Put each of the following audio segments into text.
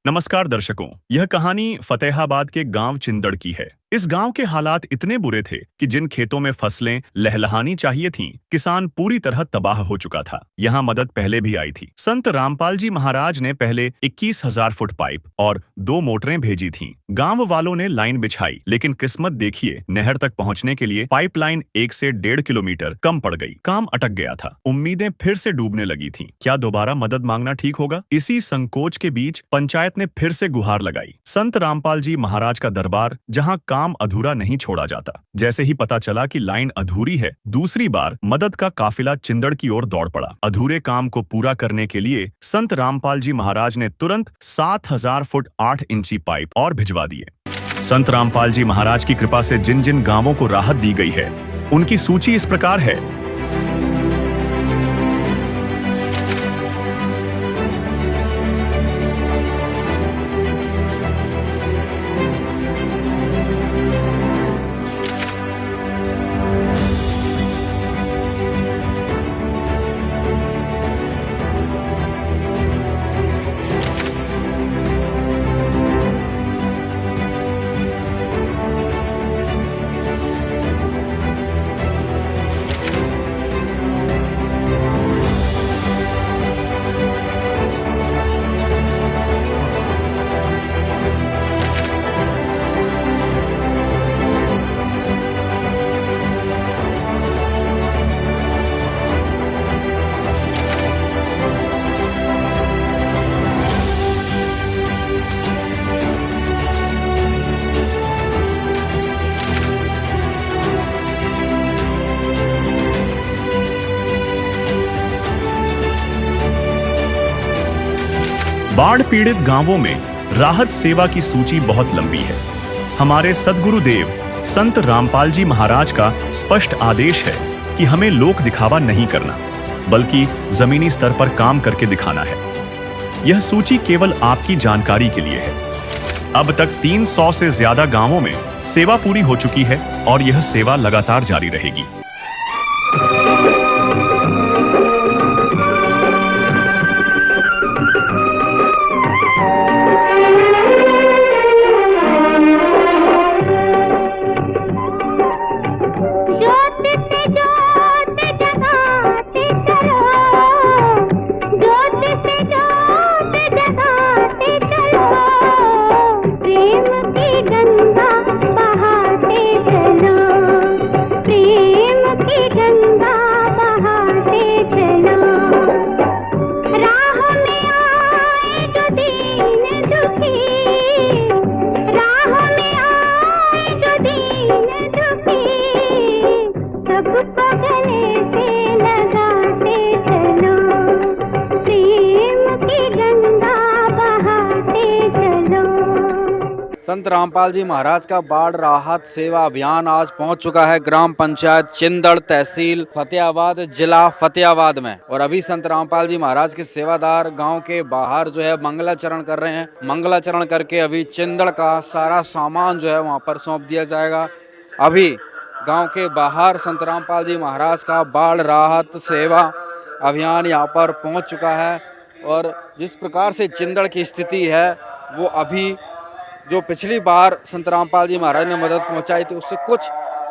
नमस्कार दर्शकों, यह कहानी फतेहाबाद के गांव चिंदड़ की है। इस गांव के हालात इतने बुरे थे कि जिन खेतों में फसलें लहलहानी चाहिए थीं, किसान पूरी तरह तबाह हो चुका था। यहाँ मदद पहले भी आई थी। संत रामपाल जी महाराज ने पहले 21,000 फुट पाइप और 2 मोटरें भेजी थीं। गांव वालों ने लाइन बिछाई, लेकिन किस्मत देखिए, नहर तक पहुंचने के लिए पाइपलाइन 1 से 1.5 किलोमीटर कम पड़ गई। काम अटक गया था। उम्मीदें फिर से डूबने लगी थीं। क्या दोबारा मदद मांगना ठीक होगा? इसी संकोच के बीच पंचायत ने फिर से गुहार लगाई। संत रामपाल जी महाराज का दरबार, जहां काम अधूरा नहीं छोड़ा जाता। जैसे ही पता चला कि लाइन अधूरी है, दूसरी बार मदद का काफिला चिंदड़ की ओर दौड़ पड़ा। अधूरे काम को पूरा करने के लिए संत रामपाल जी महाराज ने तुरंत 7,000 फुट 8 इंची पाइप और भिजवा दिए। संत रामपाल जी महाराज की कृपा से जिन जिन गांवों को राहत दी गई है, उनकी सूची इस प्रकार है। बाढ़ पीड़ित गांवों में राहत सेवा की सूची बहुत लंबी है। हमारे सद्गुरुदेव संत रामपाल जी महाराज का स्पष्ट आदेश है कि हमें लोक दिखावा नहीं करना, बल्कि जमीनी स्तर पर काम करके दिखाना है। यह सूची केवल आपकी जानकारी के लिए है। अब तक 300 से ज्यादा गांवों में सेवा पूरी हो चुकी है और यह सेवा लगातार जारी रहेगी। संत रामपाल जी महाराज का बाढ़ राहत सेवा अभियान आज पहुंच चुका है ग्राम पंचायत चिंदड़, तहसील फतेहाबाद, जिला फतेहाबाद में। और अभी संत रामपाल जी महाराज के सेवादार गांव के बाहर जो है मंगलाचरण कर रहे हैं। मंगलाचरण करके अभी चिंदड़ का सारा सामान जो है वहां पर सौंप दिया जाएगा। अभी गांव के बाहर संत रामपाल जी महाराज का बाढ़ राहत सेवा अभियान यहाँ पर पहुँच चुका है। और जिस प्रकार से चिंदड़ की स्थिति है, वो अभी जो पिछली बार संत रामपाल जी महाराज ने मदद पहुंचाई थी उससे कुछ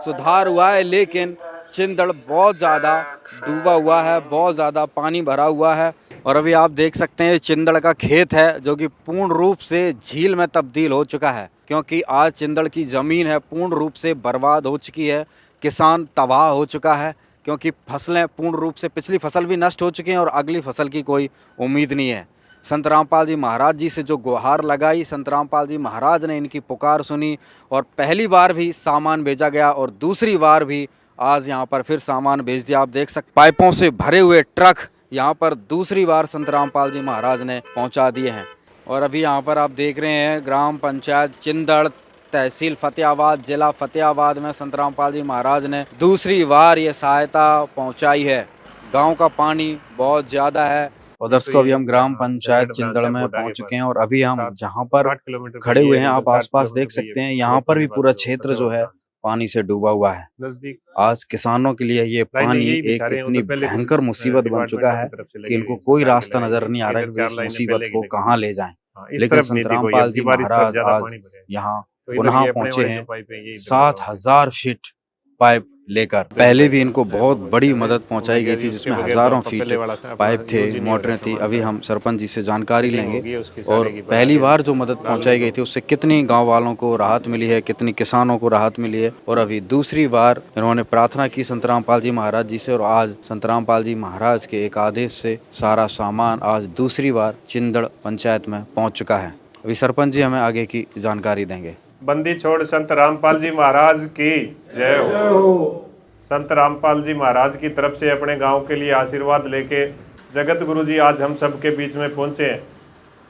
सुधार हुआ है, लेकिन चिंदड़ बहुत ज़्यादा डूबा हुआ है, बहुत ज़्यादा पानी भरा हुआ है। और अभी आप देख सकते हैं चिंदड़ का खेत है जो कि पूर्ण रूप से झील में तब्दील हो चुका है, क्योंकि आज चिंदड़ की ज़मीन है पूर्ण रूप से बर्बाद हो चुकी है। किसान तबाह हो चुका है, क्योंकि फसलें पूर्ण रूप से, पिछली फसल भी नष्ट हो चुकी हैं और अगली फसल की कोई उम्मीद नहीं है। संत रामपाल जी महाराज जी से जो गुहार लगाई, संत रामपाल जी महाराज ने इनकी पुकार सुनी और पहली बार भी सामान भेजा गया और दूसरी बार भी आज यहाँ पर फिर सामान भेज दिया। आप देख सकते पाइपों से भरे हुए ट्रक यहाँ पर दूसरी बार संत रामपाल जी महाराज ने पहुँचा दिए हैं। और अभी यहाँ पर आप देख रहे हैं ग्राम पंचायत चिंदड़, तहसील फतेहाबाद, जिला फतेहाबाद में संत रामपाल जी महाराज ने दूसरी बार ये सहायता पहुँचाई है। गाँव का पानी बहुत ज़्यादा है। और दर्शकों, अभी हम ग्राम पंचायत चिंदड़ में पहुंच चुके हैं और अभी हम जहां पर खड़े हुए हैं, आप आसपास देख सकते हैं, यहाँ पर भी पूरा क्षेत्र जो है पानी से डूबा हुआ है। नजदीक आज किसानों के लिए ये लाइनें पानी यही एक बिछा रहे हैं, वो इतनी तो पहले भयंकर मुसीबत बन चुका है कि इनको कोई रास्ता नजर नहीं आ रहा है कि इस मुसीबत को कहाँ ले जाएं। लेकिन संत रामपाल जी महाराज आज यहाँ पुनः पहुंचे हैं 7,000 फीट पाइप लेकर। पहले भी इनको बहुत बड़ी मदद पहुंचाई गई थी जिसमें हजारों फीट पाइप थे, मोटरें थी। अभी हम सरपंच जी से जानकारी लेंगे और पहली बार जो मदद पहुंचाई गई थी उससे कितनी गांव वालों को राहत मिली है, कितनी किसानों को राहत मिली है। और अभी दूसरी बार इन्होंने प्रार्थना की संत रामपाल जी महाराज जी से और आज संत रामपाल जी महाराज के एक आदेश से सारा सामान आज दूसरी बार चिंदड़ पंचायत में पहुँच चुका है। अभी सरपंच जी हमें आगे की जानकारी देंगे। बंदी छोड़ संत रामपाल जी महाराज की जय हो। संत रामपाल जी महाराज की तरफ से अपने गांव के लिए आशीर्वाद लेके जगत गुरु जी आज हम सब के बीच में पहुंचे हैं।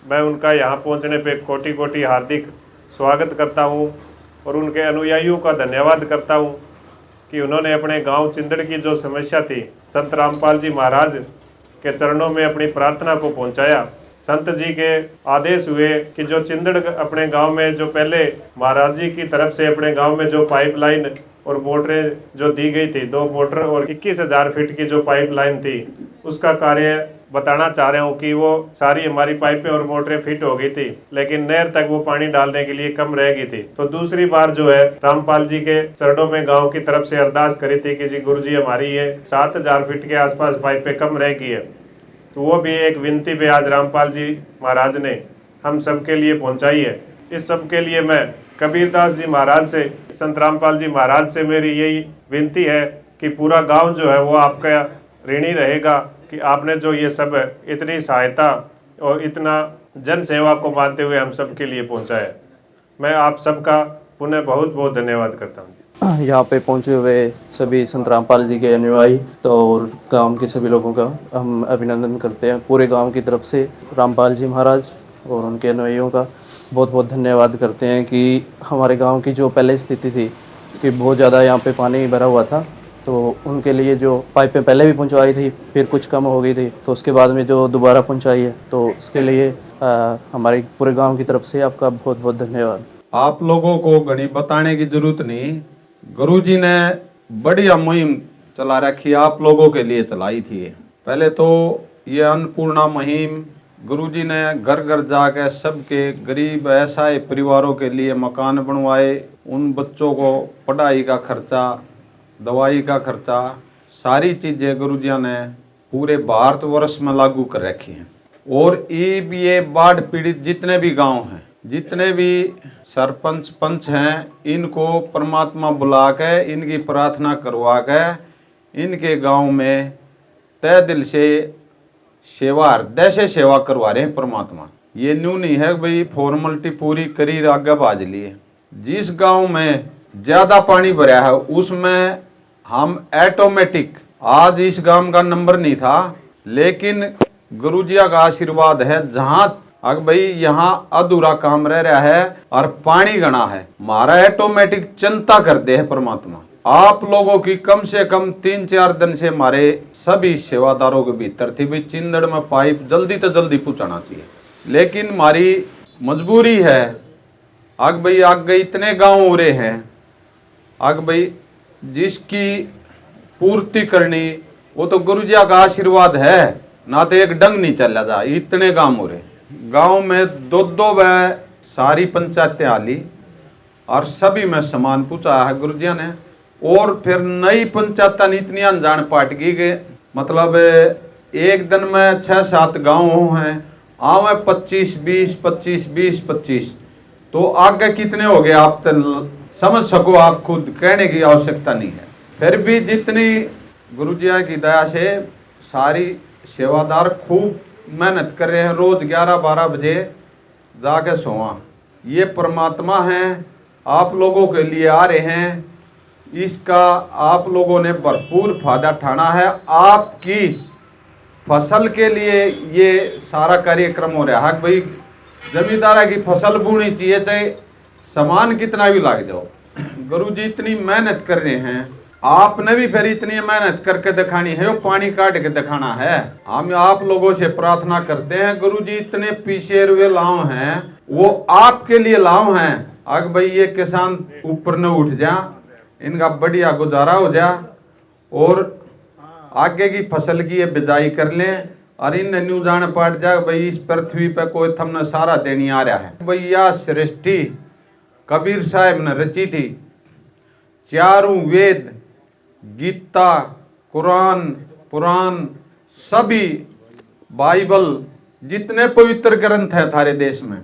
मैं उनका यहाँ पहुंचने पे कोटि कोटि हार्दिक स्वागत करता हूं और उनके अनुयायियों का धन्यवाद करता हूं कि उन्होंने अपने गांव चिंदड़ की जो समस्या थी संत रामपाल जी महाराज के चरणों में अपनी प्रार्थना को पहुँचाया। संत जी के आदेश हुए कि जो चिंदड़ अपने गांव में जो पहले महाराज जी की तरफ से अपने गांव में जो पाइपलाइन और मोटरें जो दी गई थी, 2 मोटर और 21,000 फीट की जो पाइपलाइन थी, उसका कार्य बताना चाह रहा हूँ कि वो सारी हमारी पाइपें और मोटरें फिट हो गई थी, लेकिन नहर तक वो पानी डालने के लिए कम रह गई थी। तो दूसरी बार जो है रामपाल जी के चरणों में गांव की तरफ से अरदास करी थी कि जी गुरु जी हमारी ये 7,000 फीट के आसपास पाइपें कम रह गई है। तो वो भी एक विनती पे आज रामपाल जी महाराज ने हम सब के लिए पहुंचाई है। इस सब के लिए मैं कबीरदास जी महाराज से, संत रामपाल जी महाराज से मेरी यही विनती है कि पूरा गांव जो है वो आपका ऋणी रहेगा कि आपने जो ये सब इतनी सहायता और इतना जन सेवा को मानते हुए हम सब के लिए पहुंचाया। मैं आप सबका पुनः बहुत बहुत धन्यवाद करता हूँ। यहाँ पे पहुँचे हुए सभी संत रामपाल जी के अनुयायी तो और गांव के सभी लोगों का हम अभिनंदन करते हैं। पूरे गांव की तरफ से रामपाल जी महाराज और उनके अनुयायियों का बहुत बहुत धन्यवाद करते हैं कि हमारे गांव की जो पहले स्थिति थी कि बहुत ज़्यादा यहाँ पे पानी भरा हुआ था, तो उनके लिए जो पाइपें पहले भी पहुँचवाई थी फिर कुछ कम हो गई थी, तो उसके बाद में जो दोबारा पहुँचाई है तो उसके लिए हमारे पूरे गाँव की तरफ से आपका बहुत बहुत धन्यवाद। आप लोगों को घड़ी बताने की जरूरत नहीं, गुरुजी ने बढ़िया मुहिम चला रखी, आप लोगों के लिए चलाई थी। पहले तो ये अन्नपूर्णा मुहिम गुरुजी ने घर घर जाकर सबके गरीब असहाय परिवारों के लिए मकान बनवाए। उन बच्चों को पढ़ाई का खर्चा, दवाई का खर्चा, सारी चीज़ें गुरुजी ने पूरे भारतवर्ष में लागू कर रखी हैं। और ये बाढ़ पीड़ित जितने भी गांव हैं, जितने भी सरपंच पंच हैं, इनको परमात्मा बुला के इनकी प्रार्थना करवा के इनके गांव में तय दिल से सेवा, हृदय से सेवा करवा रहे हैं परमात्मा। ये न्यू नहीं है भाई फॉर्मेलिटी पूरी करी आगे बाज लिए। जिस गांव में ज़्यादा पानी भरा है उसमें हम ऑटोमेटिक, आज इस गांव का नंबर नहीं था लेकिन गुरुजिया का आशीर्वाद है, जहां अगर भाई यहाँ अधूरा काम रह रहा है और पानी गना है, हमारा ऑटोमेटिक चिंता कर दे है परमात्मा। आप लोगों की कम से कम 3-4 दिन से हमारे सभी सेवादारों के भीतर थी भाई चिंदड़ में पाइप जल्दी तो जल्दी पहुँचाना चाहिए, लेकिन हमारी मजबूरी है। आगे इतने गांव हो रहे हैं, भाई जिसकी पूर्ति करनी वो तो गुरुजिया का आशीर्वाद है, ना तो एक डंग नहीं चला जा। इतने गांव हो रहे, गांव में 2-2 व सारी पंचायतें आली और सभी में समान पूछा है गुरुजिया ने। और फिर नई पंचायत इतनी अनजान पाट गई कि मतलब एक दिन में 6-7 गाँव हैं, आवे 25-20, 25-20-25, तो आगे कितने हो गए आप तो समझ सको, आप खुद कहने की आवश्यकता नहीं है। फिर भी जितनी गुरुजिया की दया से सारी सेवादार खूब मेहनत कर रहे हैं, रोज 11-12 बजे जाके सोवा। ये परमात्मा हैं, आप लोगों के लिए आ रहे हैं, इसका आप लोगों ने भरपूर फायदा उठाना है। आपकी फसल के लिए ये सारा कार्यक्रम हो रहा है। भाई जमींदारा की फसल बोनी चाहिए चाहे सामान कितना भी लग जाओ, गुरुजी इतनी मेहनत कर रहे हैं, आपने भी फिर इतनी मेहनत करके दिखानी है, वो पानी काट के दिखाना है। हम आप लोगों से प्रार्थना करते हैं गुरुजी इतने पीछे हुए लाभ हैं वो आपके लिए लाभ हैं। अगर भाई ये किसान ऊपर न उठ जा, इनका बढ़िया गुजारा हो जा और आगे की फसल की ये बिजाई कर लें और इन न्यू जान पड़ जाए भाई इस पृथ्वी पे कोई थमने सारा देनी आ रहा है। भाई यह सृष्टि कबीर साहब ने रची थी। चारों वेद, गीता, कुरान, पुराण, सभी बाइबल, जितने पवित्र ग्रंथ है थारे देश में,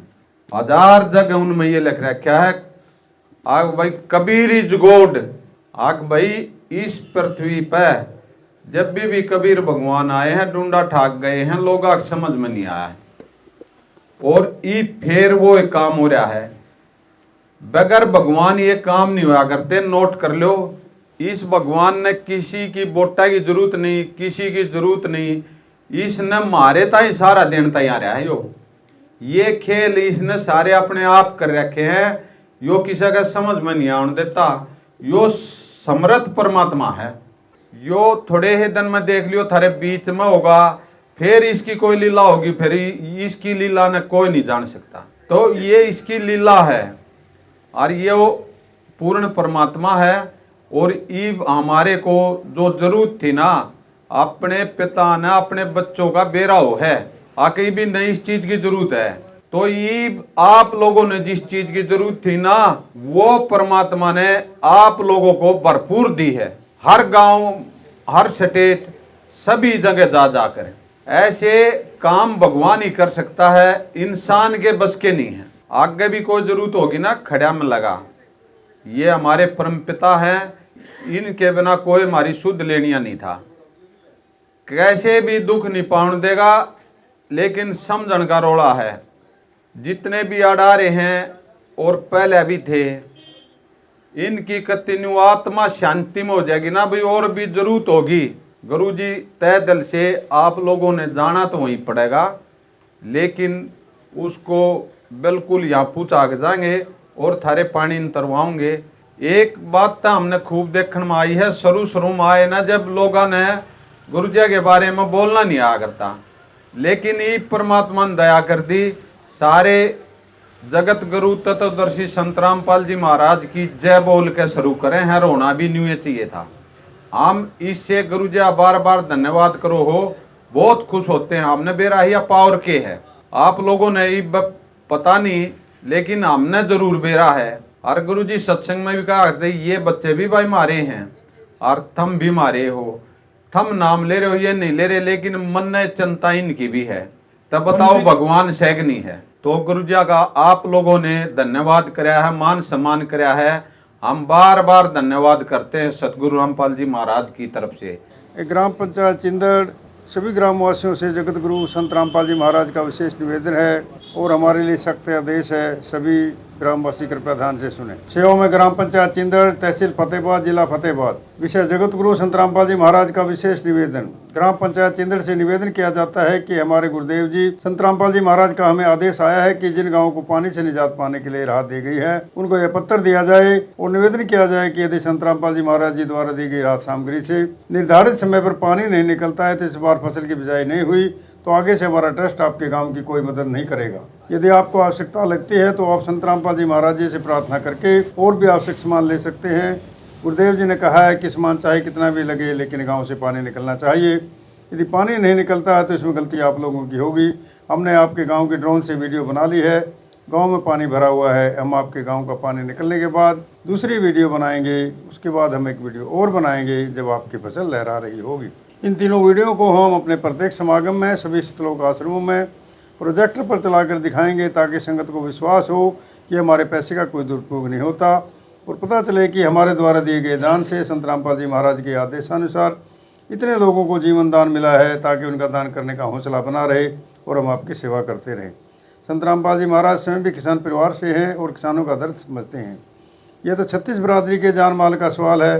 1000 जगह उनमें ये लिख रखा है आग भाई कबीर इज गॉड। आग भाई इस पृथ्वी पे जब भी कबीर भगवान आए हैं डूंडा ठाक गए हैं, लोग आग समझ में नहीं आया है और ये फिर वो एक काम हो रहा है। बगैर भगवान ये काम नहीं हुआ करते। नोट कर लो, इस भगवान ने किसी की बोटा की जरूरत नहीं, किसी की जरूरत नहीं, इसने मारे ताई सारा दिन तैयार है। ये खेल इसने सारे अपने आप कर रखे हैं, यो किसी का समझ में नहीं आने देता। यो समर्थ परमात्मा है। यो थोड़े ही दिन में देख लियो थारे बीच में होगा, फिर इसकी कोई लीला होगी, फिर इसकी लीला ने कोई नहीं जान सकता। तो ये इसकी लीला है और ये वो पूर्ण परमात्मा है। और ईब हमारे को जो जरूरत थी ना, अपने पिता ने अपने बच्चों का बेरा हो है, आके भी नहीं इस चीज की जरूरत है। तो ईब आप लोगों ने जिस चीज की जरूरत थी ना, वो परमात्मा ने आप लोगों को भरपूर दी है। हर गांव, हर स्टेट, सभी जगह जा जाकर ऐसे काम भगवान ही कर सकता है, इंसान के बस के नहीं है। आगे भी कोई जरूरत होगी ना, खड़ा में लगा। ये हमारे परम पिता हैं, इनके बिना कोई हमारी शुद्ध लेनिया नहीं था। कैसे भी दुख नहीं पाउन देगा, लेकिन समझन का रोड़ा है। जितने भी अडारे हैं और पहले भी थे, इनकी कंटिन्यू आत्मा शांति में हो जाएगी ना भाई, और भी जरूरत होगी। गुरु जी तय दिल से आप लोगों ने जाना तो वहीं पड़ेगा, लेकिन उसको बिल्कुल यहाँ पूछा के जाएंगे और थारे पानी तरवाओंगे। एक बात तो हमने खूब देखने में आई है, शुरू में आए ना जब लोगों ने गुरु जी के बारे में बोलना नहीं आया करता, लेकिन ये परमात्मा ने दया कर दी। सारे जगत गुरु तत्वदर्शी संत रामपाल जी महाराज की जय बोल के शुरू करें हैं, रोना भी नहीं चाहिए था। हम इससे गुरु जी बार बार धन्यवाद करो हो, बहुत खुश होते हैं। हमने बेराहिया पावर के है, आप लोगों ने पता नहीं, लेकिन हमने जरूर बेरा है। और गुरु जी सत्संग में भी कहा करते, ये बच्चे भी भाई मारे हैं और थम भी मारे हो, थम नाम ले रहे हो ये नहीं ले रहे, लेकिन मन ने चिंता इनकी भी है। तब बताओ भगवान सैगनी है। तो गुरु जी का आप लोगों ने धन्यवाद कराया है, मान सम्मान कराया है। हम बार बार धन्यवाद करते हैं सतगुरु रामपाल जी महाराज की तरफ से। ग्राम पंचायत चिंदड़ सभी ग्रामवासियों से जगत गुरु संत रामपाल जी महाराज का विशेष निवेदन है और हमारे लिए सख्त आदेश है। सभी ग्रामवासी कृपया ध्यान से सुने। सेवा में ग्राम पंचायत चिंदड़, तहसील फतेहाबाद, जिला फतेहाबाद। विषय जगत गुरु संत रामपाल जी महाराज का विशेष निवेदन। ग्राम पंचायत चिंदड़ से निवेदन किया जाता है कि हमारे गुरुदेव जी संत रामपाल जी महाराज का हमें आदेश आया है कि जिन गाँवों को पानी से निजात पाने के लिए राहत दी गई है, उनको यह पत्र दिया जाए और निवेदन किया जाए कि यदि संत रामपाल जी महाराज जी द्वारा दी गई राहत सामग्री से निर्धारित समय पर पानी नहीं निकलता है, तो इस बार फसल की बिजाई नहीं हुई तो आगे से हमारा ट्रस्ट आपके गांव की कोई मदद नहीं करेगा। यदि आपको आवश्यकता लगती है तो आप संत रामपाल जी महाराज जी से प्रार्थना करके और भी आवश्यक सामान ले सकते हैं। गुरुदेव जी ने कहा है कि सामान चाहे कितना भी लगे, लेकिन गांव से पानी निकलना चाहिए। यदि पानी नहीं निकलता है तो इसमें गलती आप लोगों की होगी। हमने आपके गाँव के ड्रोन से वीडियो बना ली है, गाँव में पानी भरा हुआ है। हम आपके गाँव का पानी निकलने के बाद दूसरी वीडियो बनाएंगे, उसके बाद हम एक वीडियो और बनाएंगे जब आपकी फसल लहरा रही होगी। इन तीनों वीडियो को हम अपने प्रत्येक समागम में, सभी श्लोक आश्रमों में प्रोजेक्टर पर चलाकर दिखाएंगे, ताकि संगत को विश्वास हो कि हमारे पैसे का कोई दुरुपयोग नहीं होता और पता चले कि हमारे द्वारा दिए गए दान से संत रामपाल जी महाराज के आदेशानुसार इतने लोगों को जीवन दान मिला है, ताकि उनका दान करने का हौसला बना रहे और हम आपकी सेवा करते रहें। संत रामपाल जी महाराज स्वयं भी किसान परिवार से हैं और किसानों का दर्द समझते हैं। यह तो 36 बिरादरी के जान माल का सवाल है।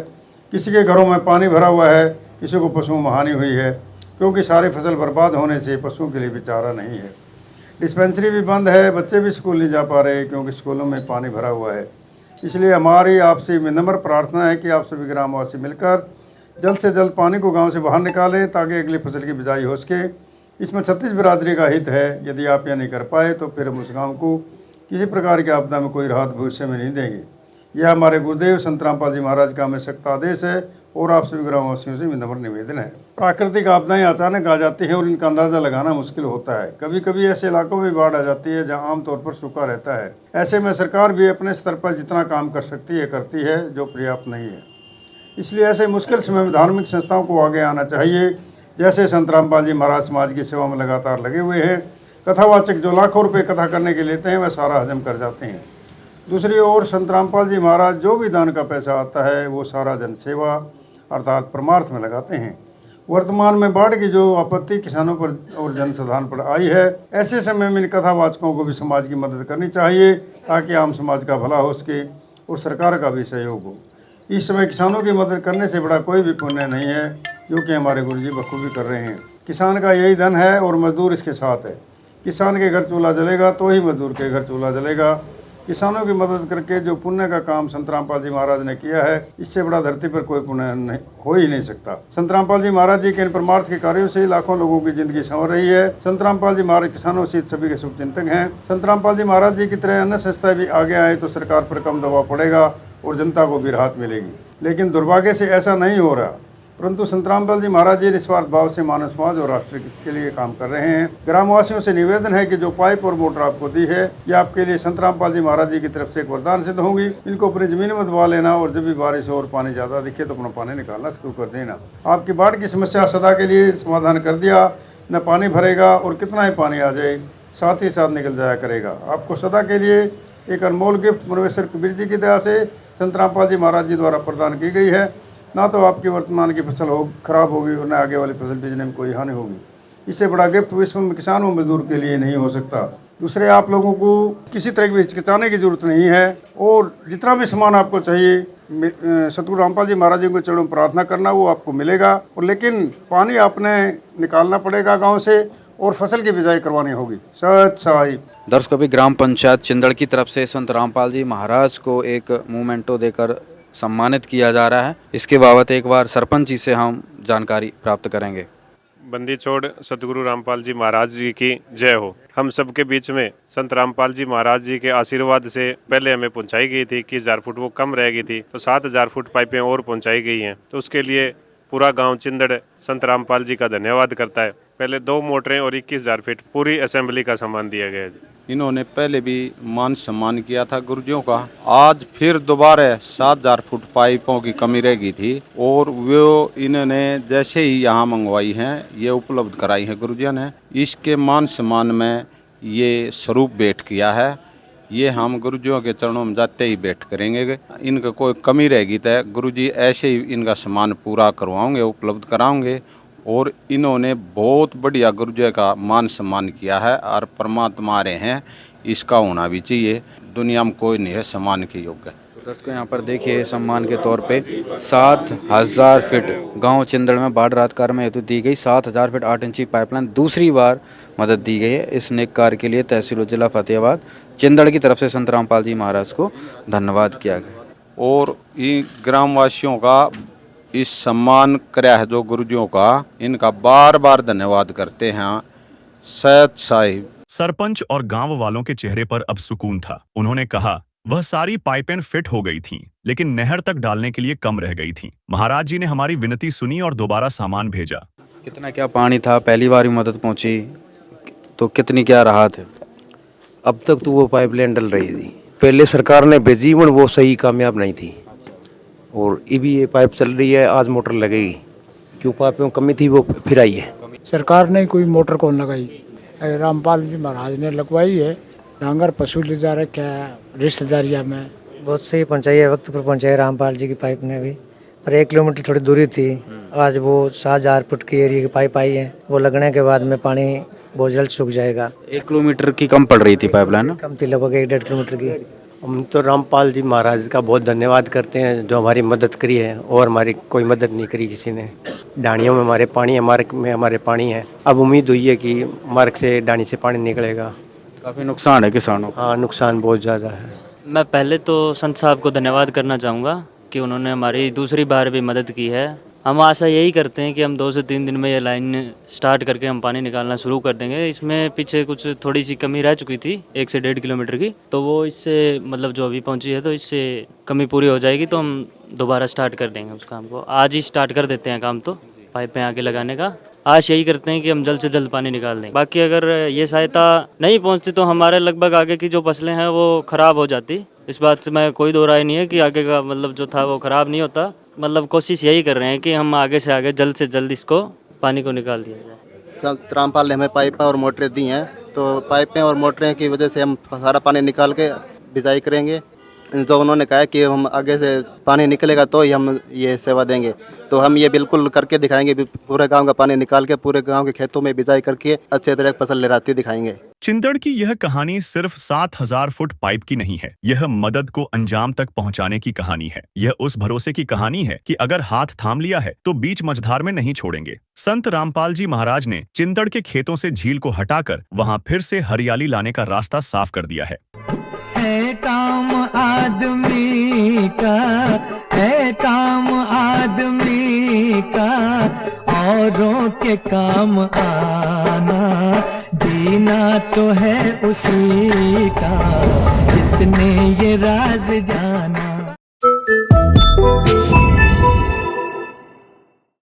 किसी के घरों में पानी भरा हुआ है, किसी को पशुओं में हानि हुई है, क्योंकि सारी फसल बर्बाद होने से पशुओं के लिए भी चारा नहीं है। डिस्पेंसरी भी बंद है, बच्चे भी स्कूल नहीं जा पा रहे क्योंकि स्कूलों में पानी भरा हुआ है। इसलिए हमारी आपसे विनम्र प्रार्थना है कि आप सभी ग्रामवासी मिलकर जल्द से जल्द पानी को गांव से बाहर निकालें, ताकि अगली फसल की बिजाई हो सके। इसमें 36 बिरादरी का हित है। यदि आप यह नहीं कर पाए तो फिर हम उस गाँव को किसी प्रकार की आपदा में कोई राहत भविष्य में नहीं देंगे। यह हमारे गुरुदेव संत रामपाल जी महाराज का हमें सख्त आदेश है और आप सभी ग्रामवासियों से विनम्र निवेदन है। प्राकृतिक आपदाएं अचानक आ जाती हैं और इनका अंदाज़ा लगाना मुश्किल होता है। कभी कभी ऐसे इलाकों में बाढ़ आ जाती है जहां आमतौर पर सूखा रहता है। ऐसे में सरकार भी अपने स्तर पर जितना काम कर सकती है करती है, जो पर्याप्त नहीं है। इसलिए ऐसे मुश्किल समय में धार्मिक संस्थाओं को आगे आना चाहिए। जैसे संत रामपाल जी महाराज समाज की सेवा में लगातार लगे हुए हैं। कथावाचक जो लाखों रुपये कथा करने के लेते हैं वह सारा हजम कर जाते हैं। दूसरी ओर संत रामपाल जी महाराज जो भी दान का पैसा आता है वो सारा जनसेवा अर्थात परमार्थ में लगाते हैं। वर्तमान में बाढ़ की जो आपत्ति किसानों पर और जनसाधारण पर आई है, ऐसे समय में इन कथावाचकों को भी समाज की मदद करनी चाहिए ताकि आम समाज का भला हो सके और सरकार का भी सहयोग हो। इस समय किसानों की मदद करने से बड़ा कोई भी पुण्य नहीं है, जो कि हमारे गुरुजी बखूबी कर रहे हैं। किसान का यही धन है और मजदूर इसके साथ है। किसान के घर चूल्हा जलेगा तो ही मजदूर के घर चूल्हा जलेगा। किसानों की मदद करके जो पुण्य का काम संत रामपाल जी महाराज ने किया है, इससे बड़ा धरती पर कोई पुण्य नहीं हो ही नहीं सकता। संत रामपाल जी महाराज जी के इन परमार्थ के कार्यों से लाखों लोगों की जिंदगी संवर रही है। संत रामपाल जी महाराज किसानों सहित सभी के शुभचिंतक हैं। संत रामपाल जी महाराज जी की तरह अन्य संस्थाएं भी आगे आए तो सरकार पर कम दबाव पड़ेगा और जनता को भी राहत मिलेगी। लेकिन दुर्भाग्य से ऐसा नहीं हो रहा, परंतु संत रामपाल जी महाराज जी निस्वार्थ भाव से मानव समाज और राष्ट्र के लिए काम कर रहे हैं। ग्रामवासियों से निवेदन है कि जो पाइप और मोटर आपको दी है, ये आपके लिए संत रामपाल जी महाराज जी की तरफ से एक वरदान सिद्ध होंगी। इनको अपनी जमीन में दबा लेना और जब भी बारिश हो और पानी ज़्यादा दिखे तो अपना पानी निकालना शुरू कर देना। आपकी बाढ़ की समस्या सदा के लिए समाधान कर दिया। न पानी भरेगा और कितना ही पानी आ जाए साथ ही साथ निकल जाया करेगा। आपको सदा के लिए एक अनमोल गिफ्ट मनवेश्वर कबीर जी की दया से संत रामपाल जी महाराज जी द्वारा प्रदान की गई है। ना तो आपकी वर्तमान की फसल खराब होगी और न आगे वाली फसल बीजने में कोई हानि होगी। इससे बड़ा गिफ्ट विश्व में किसान और मजदूर के लिए नहीं हो सकता। दूसरे, आप लोगों को किसी तरह की हिचकिचाने की जरूरत नहीं है और जितना भी सामान आपको चाहिए सतगुरु रामपाल जी महाराज जी को चरणों में प्रार्थना करना, वो आपको मिलेगा। और लेकिन पानी आपने निकालना पड़ेगा गाँव से और फसल की बिजाई करवानी होगी। सत साई। दर्शकों, भी ग्राम पंचायत चिंदड़ की तरफ से संत रामपाल जी महाराज को एक मोमेंटो देकर सम्मानित किया जा रहा है। इसके बाबत एक बार सरपंच जी से हम जानकारी प्राप्त करेंगे। बंदी छोड़ सतगुरु रामपाल जी महाराज जी की जय हो। हम सबके बीच में संत रामपाल जी महाराज जी के आशीर्वाद से पहले हमें पहुंचाई गई थी कि 1000 फुट वो कम रह गई थी, तो 7000 फुट पाइपें और पहुंचाई गई हैं। तो उसके लिए पूरा गांव चिंदड़ संत रामपाल जी का धन्यवाद करता है। पहले 2 मोटरें और 21,000 फीट पूरी असेंबली का सामान दिया गया है। इन्होंने पहले भी मान सम्मान किया था गुरुजियों का। आज फिर दोबारा 7000 फुट पाइपों की कमी रह गई थी और वो इन्होंने जैसे ही यहाँ मंगवाई हैं ये उपलब्ध कराई है गुरुजियों ने। इसके मान सम्मान में ये स्वरूप भेंट किया है। ये हम गुरुजियों के चरणों में जाते ही भेंट करेंगे। इनका कोई कमी रहेगी तो गुरुजी ऐसे ही इनका सम्मान पूरा करवाओगे, उपलब्ध कराओगे। और इन्होंने बहुत बढ़िया गुरुजी का मान सम्मान किया है और परमात्मा रहे हैं, इसका होना भी चाहिए। दुनिया में कोई नहीं है सम्मान के योग्य। तो दोस्तों, यहाँ पर देखिए सम्मान के तौर पे 7000 फीट गांव चिंदड़ में बाढ़ राहत कार्य में हेतु दी गई 7000 फीट 8 इंची पाइपलाइन दूसरी बार मदद दी गई है। इस नेक कार्य के लिए तहसील जिला फतेहाबाद चिंदड़ की तरफ से संत रामपाल जी महाराज को धन्यवाद किया गया। और इन ग्रामवासियों का इस सम्मान कराया है जो गुरुजियों का, इनका बार बार धन्यवाद करते हैं। सत साहिब। सरपंच और गांव वालों के चेहरे पर अब सुकून था। उन्होंने कहा वह सारी पाइपें फिट हो गई थीं, लेकिन नहर तक डालने के लिए कम रह गई थीं। महाराज जी ने हमारी विनती सुनी और दोबारा सामान भेजा। कितना क्या पानी था? पहली बार ही मदद पहुंची तो कितनी क्या राहत है? अब तक तो वो पाइपलाइन डल रही थी, पहले सरकार ने भेजी पर वो सही कामयाब नहीं थी। और अभी ये पाइप चल रही है, आज मोटर लगेगी। क्यों पाइप में कमी थी वो फिर आई है। सरकार ने कोई मोटर कौन लगाई? रामपाल जी महाराज ने लगवाई है। डांगर पशु ले जा रखे है रिश्तेदारिया में। बहुत सही पहुँचाई है, वक्त पर पहुँचाई रामपाल जी की पाइप ने भी। पर 1 किलोमीटर थोड़ी दूरी थी, आज वो 7000 फुट की एरिया की पाइप आई है। वो लगने के बाद में पानी बहुत जल्द सूख जाएगा। 1 किलोमीटर की कम पड़ रही थी पाइपलाइन, कम थी लगभग 1-1.5 किलोमीटर की। हम तो रामपाल जी महाराज का बहुत धन्यवाद करते हैं जो हमारी मदद करी है, और हमारी कोई मदद नहीं करी किसी ने। डाणियों में हमारे पानी है, मार्ग में हमारे पानी है। अब उम्मीद हुई है कि मार्ग से डाणी से पानी निकलेगा। काफ़ी नुकसान है किसानों को। हाँ, नुकसान बहुत ज़्यादा है। मैं पहले तो संत साहब को धन्यवाद करना चाहूँगा कि उन्होंने हमारी दूसरी बार भी मदद की है। हम आशा यही करते हैं कि हम 2 से 3 दिन में ये लाइन स्टार्ट करके हम पानी निकालना शुरू कर देंगे। इसमें पीछे कुछ थोड़ी सी कमी रह चुकी थी 1 से 1.5 किलोमीटर की, तो वो इससे मतलब जो अभी पहुंची है तो इससे कमी पूरी हो जाएगी, तो हम दोबारा स्टार्ट कर देंगे उस काम को। आज ही स्टार्ट कर देते हैं काम, तो पाइपें आगे लगाने का आज यही करते हैं कि हम जल्द से जल्द पानी निकाल दें। बाकी अगर ये सहायता नहीं पहुंचती तो हमारे लगभग आगे की जो फसलें हैं वो ख़राब हो जाती। इस बात से मैं कोई दो राय नहीं है कि आगे का मतलब जो था वो ख़राब नहीं होता। मतलब कोशिश यही कर रहे हैं कि हम आगे से आगे जल्द से जल्द इसको पानी को निकाल दिया जाए। संत रामपाल ने हमें पाइपें और मोटरें दी हैं, तो पाइपें और मोटरें की वजह से हम सारा पानी निकाल के बिजाई करेंगे। जो उन्होंने कहा कि हम आगे से पानी निकलेगा तो ही हम ये सेवा देंगे, तो हम ये बिल्कुल करके दिखाएंगे। पूरे गांव का पानी निकाल के पूरे गांव के खेतों में बिजाई करके अच्छे तरह फसल लहराती दिखाएंगे। चिंदड़ की यह कहानी सिर्फ 7000 फुट पाइप की नहीं है, यह मदद को अंजाम तक पहुंचाने की कहानी है। यह उस भरोसे की कहानी है कि अगर हाथ थाम लिया है तो बीच मझधार में नहीं छोड़ेंगे। संत रामपाल जी महाराज ने चिंदड़ के खेतों से झील को हटाकर वहां फिर से हरियाली लाने का रास्ता साफ कर दिया है। काम आदमी का है, काम आदमी का औरों के काम आना, जीना तो है उसी का जिसने ये राज जाना।